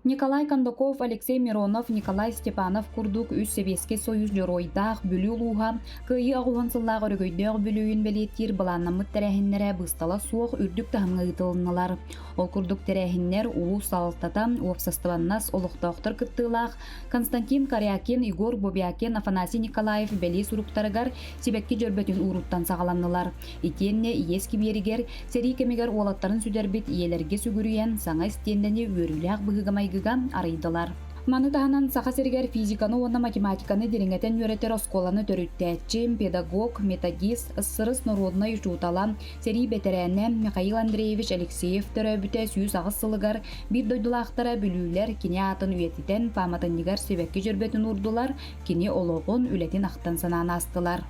Николай Кондаков, Алексей Миронов, Николай Степанов курдук үс Советский Союз жоройдах бүлü луға кыйы ағуғансыллағы өргөйдөг бүлüйін белеттер баланнамыт тәрәхіннері бұстала суық үрдік тағыңы ұтылынылар. Ол курдук тәрәхіннер улу салықтата уапсастываннас олықтауқтар кыттылақ Константин Карякин, Игор Бобякин, Афанасий Николаев бәлі сұруқтарығар себекке жөрбетін ұруттан сағаланылар. Итенне иески берігер, сәрі кемегер олаттарын сүдербет иелерге сүгірүйен саңа істендені өріліғ бұғығамайғыға арайдылар. Маны тағынан сақа сергер физиканы оны математиканы дереңетен өретер осколаны төріттәтчі, педагог, методист, ссырыс народной жутала, сери бетерәне Михаил Андреевич Алексеев төрөбіті сүйіс ағыз сылығар, бір дойдылақтара бүлілер кене атын үйетітен паматыннигар себекке жүрбетін ұрдылар, кене олоғын үлетін ақтан сананы астылар.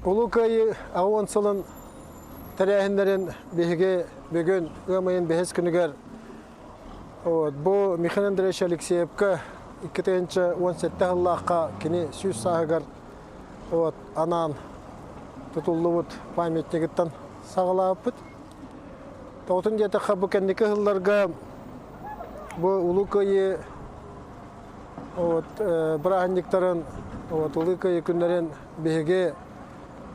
Улу кайы ауын сылын тәрәхіндерін беге бүгін өмайын бәхес күнігер Бу Михаил Андреевич Алексеевка 2017 жыллаққа кені сүйіс сағығар анан тұтылы памятнигіттен сағылап бұд. Тоғытын деті қабы кәндекі жылларға бұ ұлы көйі бірағындіктарын ұлы көйі күндерін беге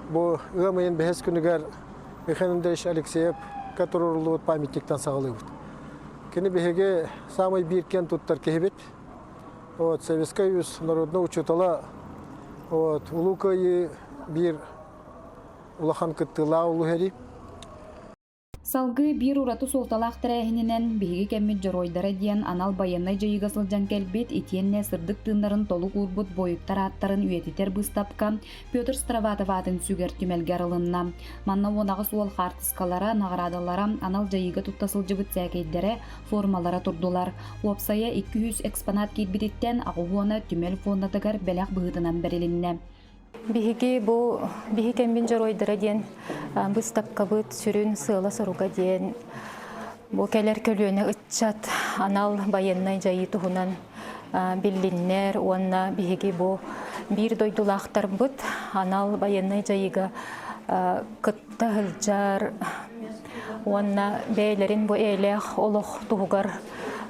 бұ өмайын бәхес күнігер Михаил Андреевич Алексеев кәтұрылы памятниктен сағылы бұд. Кені беге самый биркен туттар кехбет. Советский Союз народного учетала улукайы бир улахан кыттыла улухери. Салгы бир ураты солталақ тәрәхінінен беге кәммет жоройдары дейін анал баяннай жайығасыл жанкелбет етенне сырдық тындарын толық урбут бойыктар аттарын үйететер бұстапқа Петр Страватов атын сүгер түмелгер ылынна. Манна онағы суол хартыскалара, нағырадалара анал жайығы тұттасыл жыбыт сәкейдері формалара тұрдылар. Уапсая 200 экспонат кейтбіреттен ағуына түмел фондатығар бәләқ бұғытынан бәрелінне. Биһи кембин жоройдыра диен быстапка быт сүрүн сыла соруга диен бу келер көлүөнө ытчат анал баяннай жайы туһунан биллиннер уонна биһиги бу бир дойдулаахтар быт анал баяннай жайыга кытта хылжар уонна бээлерин бу элех олох туһугар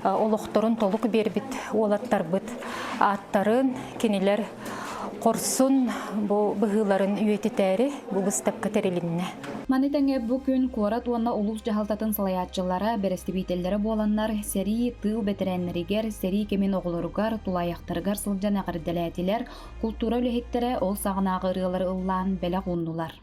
олохторун толук бербит уолаттар быт аттарын кинилер Корсун бу быһыларын үйететери бу быстапка терелинне. Манитаңе бу күн куарат уонна улус жахалтатын салаятчылара берестибителлери боланнар сери тыл бетереннеригер сери кемин оголоругар тулаяктарыгар сылжан агырделетилер культура үлехеттере ол сагынагы ырыалары ыллаан беле кундулар.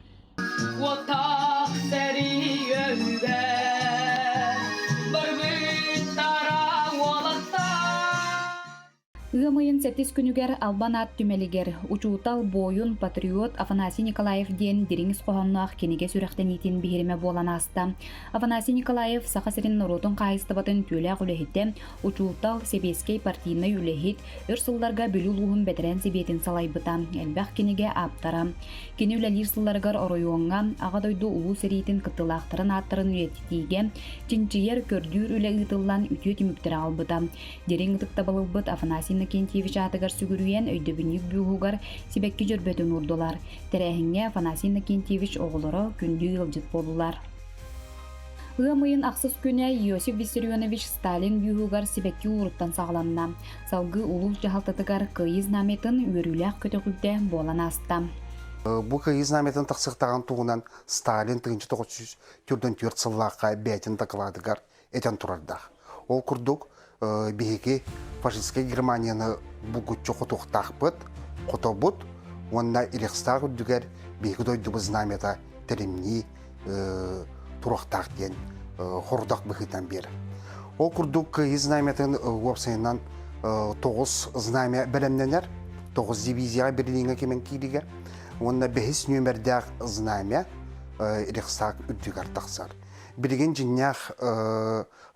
Ыамайын 7 күнүгер албан ат түмелигер учуутал бойун патриот Афанасий Николаев ден диреңіз қоғаннақ кенеге сүрәқтен етін бейірме болан аста. Афанасий Николаев сақасырын нұрудың қайыстыбатын төләқ үлехетті учуутал Себескей партийны үлехет өрсылларға бөлі луғын бәдірен себетін салайбыта, әлбәқ кенеге аптара. Кені үләлер сылларғар оройуанға ағадойды ұлу сәретін қыттылақтарын аттырын үлеттіге, тінчиер көрдүр үлі ұтылан үтет мүктері албыта. Дерен ұтықта балылбыт Афанасий Кентьевич атыгар сүгүрүйен өйдөбүнүк бүйугар себекке жөрбөтүн урдулар. Терәһиңе Афанасий Кентьевич оғылары күндү ылжыт болулар. Ыамыйын ақсыз күнә Иосиф Виссарионович Сталин бүйугар себекке уруттан сағланна. Салгы улус жахалтатыгар кыйыз наметін өрүләк көтөкүлдә болан аста. Бу кыйыз наметін тақсықтаған туғынан Сталин 1904 сыллаққа бәйтін тақыладыгар этен турардақ. Ол күрдік биһиги фашистский Германияны бугуччу хотуқтақпыт, хотобут, онна ирекстақ үддігер биһиги дойдубы знамета теремни турақтақ ден хордақ бұхитан бер. Ол күрдік кыйыз знаметін уапсайынан 9 знамя бәлемненер, 9 дивизияға беріліңі кемен кейлігер, онна 5 нөмірдәқ знамя ирекстақ үддігер тақсар. Білген жиннях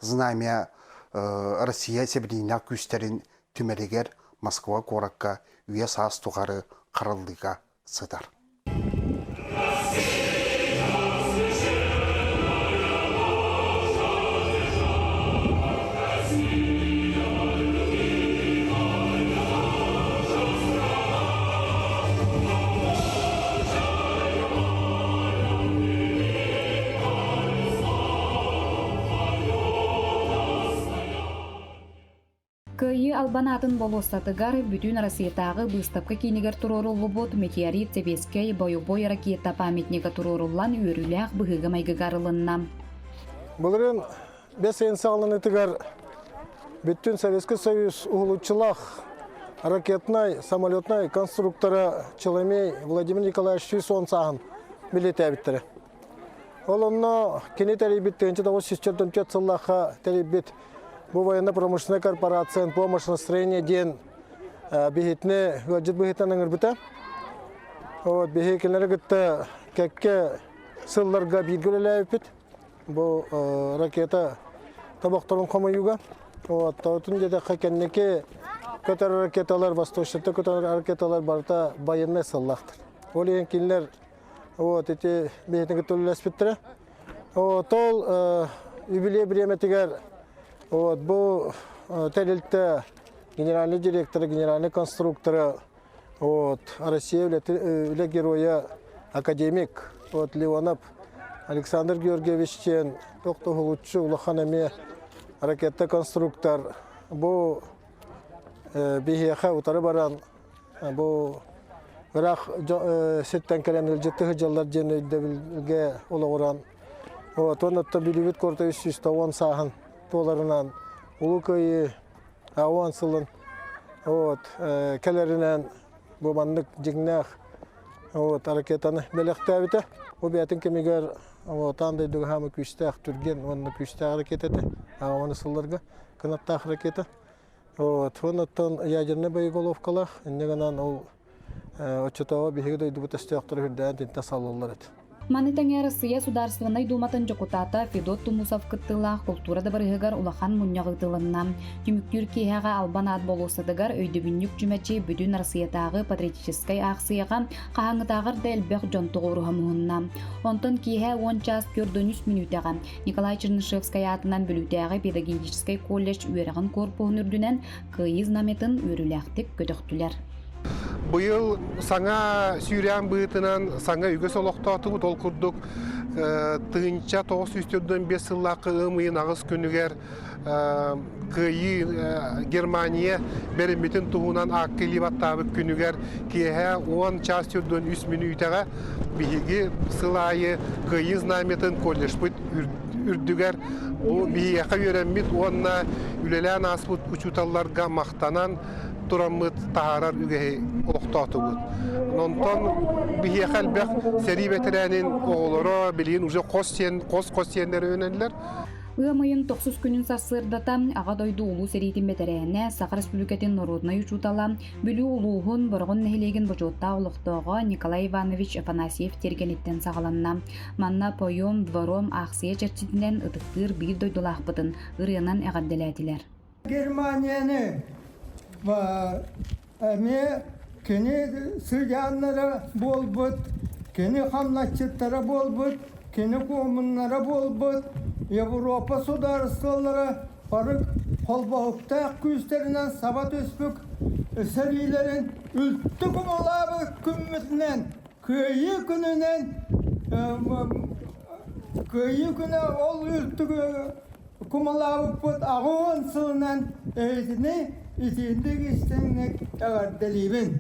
знамя Россия себелина күстерин түмелегер Москва коракка үйе саас туғары қарылдыға сыдар. Кыйы албанатын болостатыгар бүтүн Россиятагы быстапкы кинигер туроруллубут метеорит Цебескей бойобой ракета памятника туроруллан өрүлях быһыга майгыгарылынна. Бұлырын бес айын сағылынытыгар бүттін Советский Союз ұғылучылақ ракетнай, самолетнай конструктора Челомей Владимир Николаевич Сүйсон сағын билет әбіттірі. Ол онына кене тәрейбіт 1904 сыллаға тәрейбіт бұл военно-промышленная корпорация помощь настроение ден бейхетіне ғаджет бейхетінің үрбіті. Бейхекелері күтті кәкке сылларға бейгілі әбіт. Бұл ракета табақтарын қомайуға. Таутын деді қакеннеке көтер ракеталар, восточныйта көтер ракеталар барда байынмай сыллақтыр. Ол ең кейінлер бейхетіні күттілі әспеттірі. Тол юбилей біреметігер бұл тәрелті генеральный директоры, генеральный конструкторы Россия үлі героя академик Леонов Александр Георгиевичтен тоқтығылытшы ұлықанаме ракетті конструктор. Бұл бейхеқа ұтары баран, бұл бірақ сеттен кәлен үлжетті ғыжалар жен өйдебілге олағыран. Онытта білівет көрті 310 сағын толарынан ұлы көйі ауан сылын кәлерінен бұмандық жігнәқ ракетаны бәліқті әбіті. Бұл бәтін кемегер таңдай дүгі хамы күштәқ түрген, оны күштәқ ракететі, ауаны сылларға қанаттақ ракеті. Оныттан ядерный боеголовкалақ, негенан ол отчетова бейгі дөйді бұтастияқтыры хүрдән тінті салылар еді. Манытаңа Россия сударственной думатын жокутата Федот Тумусов кыттылах культурада барыгар улахан муньягытылынна. Түмүктүр киһага албанат болусадыгар өйдөбүннүк жүмәчи бүтүн Россиятагы патриотической акцияга каһаңытагар дэлбек жонтугурухамуунна. Онтон киһа 10 час 43 минутага Николай Чернышевская атынан бүлүтәгы педагогический колледж үерагын корпуһун үрдүнен кыйыз наметін өрүләхтик көтөктүләр. Быйыл саңа сүйрән быытынан саңа үгө солоқтатыбыт ол күрдік тыынча 905 сыллақы ымыйын ағыз күнігер кыйы Германия берімбетін туғынан аққы ливаттабыт күнігер кейе 10 час 3 минутаға бейге сылайы кыйы знаметін колледж бұд үрдігер бұл бейеқа өрәмбет онына үлелән аспыт учуталларға мақтанан тураммыт тахарар үгеһи олохтоотубут. Онтон бихие халбах серибетерэнин оголоро билин уже кос костиендер өнеллер. Ыамайын 9 күнүн сассырдата ага дойду улуу серитин бетерээне Сахар Республикатын народной учутала бүлүү улуухун боргон нехилеген божотта олохтоого Николай Иванович Афанасьев тергениттен сагаланна. Манна поем двором аксия черчитинен ытыктыр бир дойдулаахпытын ырыанан эгадделетилер. Германияны әме кені сыянлары болбыт, кені хамлатчыттары болбыт, кені комынлары болбыт, Европа сударыстылары барып қолбауықта күстерінен сабат өспік сәрилерін үлтті күмалабы күммітінен көйі күні ол үлтті күмалабы бұд ағуын сылынан әйтіне İçindeki istenek delibin.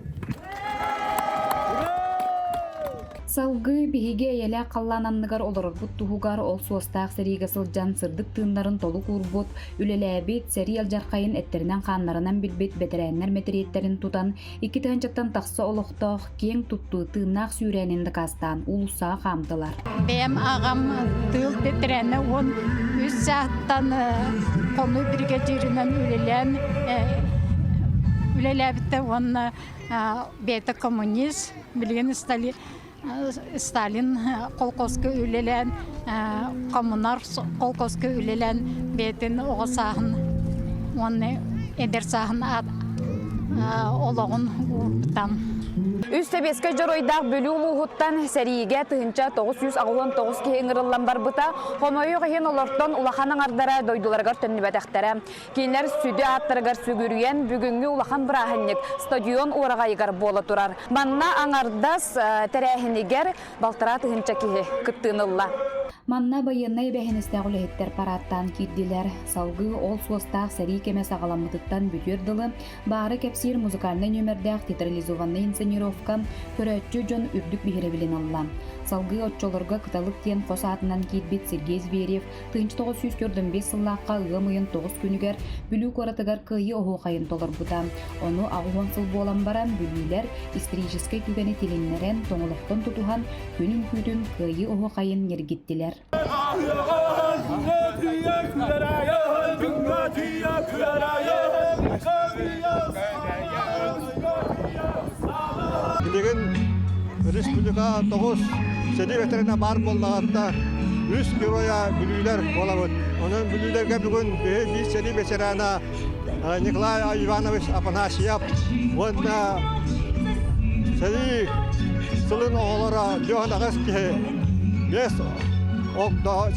Салгы биһиге эле каллананныгар олорорбут туһугар ол суостаах сериге сылжан сырдык тыындарын толу курбут үлелээбит сери алжаркайын эттеринен хааннарынан билбит бетерээннер метериеттерин тутан икки тыанчаттан тахса олохтоох кең туттуу тыыннаах сүүрэнин дакастаан улусаа хаамтылар. Бем агам тыл бетерээнне он үс сааттан кону бирге жиринен үлелээбитте он бета коммунист билген Сталин колкоска үлелен, коммунар колкоска үлелен бетін оғысағын, оны едерсағын олығын ұрттан. Үстебеске жоройдақ бөлі ұлығыттан сәриге тұхынча 999 кейінгірілан бар бұта, қомайы ғайын оларттан ұлақаның ардара дойдыларғар түнні бәтәқтәрі. Кейінлер сүді аттырғар сүгірген бүгінгі ұлақан бірахыннек стадион орағайығар болы тұрар. Манна аңардас тәрәхінігер балтыра тұхынча кейі күттіңілла. Манна байыннай бәхеністәғ үләхеттер параттан кирдилер. Салғы ол суостақ сәрі кеме сағаламытыттан бүтерділі. Бары кәпсир музыкальный нөмірдәқ театрализованный инсценировка көрәтчі жон үрдік бігіребілін алла. Салғы отчолырға кыталық тен қосатынан кейтбет Сергей Зверев 1945 сыллаққа ұғымыйын 9 күнігер бүлі көратығар күйі оғы қайын толыр бұда. Оны ағуан сыл болан баран бүлілер историческай күгені теленлерен тоңылықтан тұтуған күнін күтін күйі оғы қайын ергеттілер. Билеген республика 9 сәди ветерина бар болнағатта 3 героя бүлүйлер болабыт. Onun бүлүйлерге бүгін бейбей сәди ветерана Николай Иванович Афанасьев, онда сәди сылын оғылара Леонағыз ке бес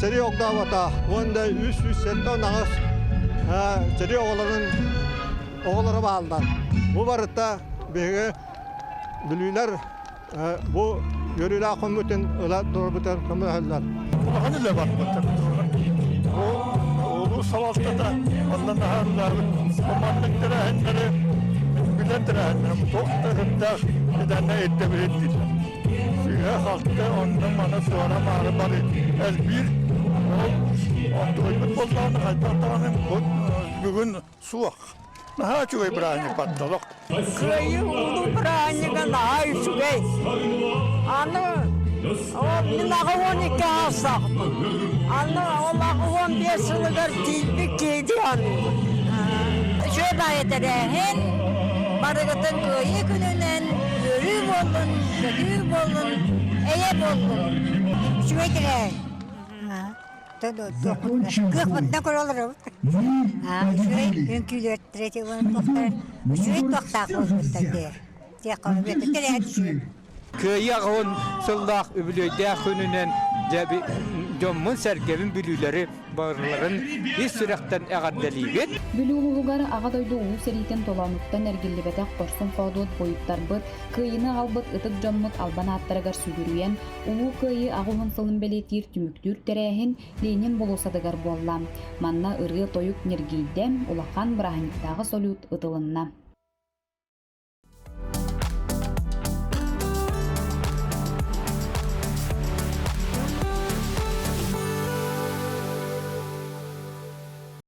сәди оғда вата, онда 300 нағыз сәди оғылары бағылдан. Бұл барытта бейге бүлүйлер bu yörüyle komutan öyle doğrudan komutanlar. Hani ne var o savaşta da ondan daha komandanlara henleri bilenlere henleri doktorunda neden ne ettiler. Şuraya halkta ondan bana sonra mağaraları bir o bollarını hayatlarının bugün soğuk. Daha çok İbrahim'i patladık. Köyü ulu İbrahim'e daha yüksek. Anı o 12 alsak. Anı o 15 yıldır tilbik giydi anı. Şöyle ayetlerden barıgıtın köyü gününden yürü olun, kötü olun, eye olun. Şöyle Kıhmıtına kurulur. Şöyle önküler, tretye onu toktar. Şöyle toktak olmuşlar der. Tekrar betir, düşün. Köyü ağın sıldak übülüyde gününden Jommun sergevin bülüleri bağırların bir sürekten eğerdeliyet. Bülü uluğugar ağadaydı uğu seriten tolanıktan ergillibete korsun fadot boyuttar bıt, kıyını albıt ıtık jommut alban attaragar sügürüyen, uğu kıyı ağuğun sılın beletir tümüktür terehin Lenin bolosadıgar bollam. Manna ırgı toyuk nergiydem, ulaqan brahanittağı solut ıtılınna.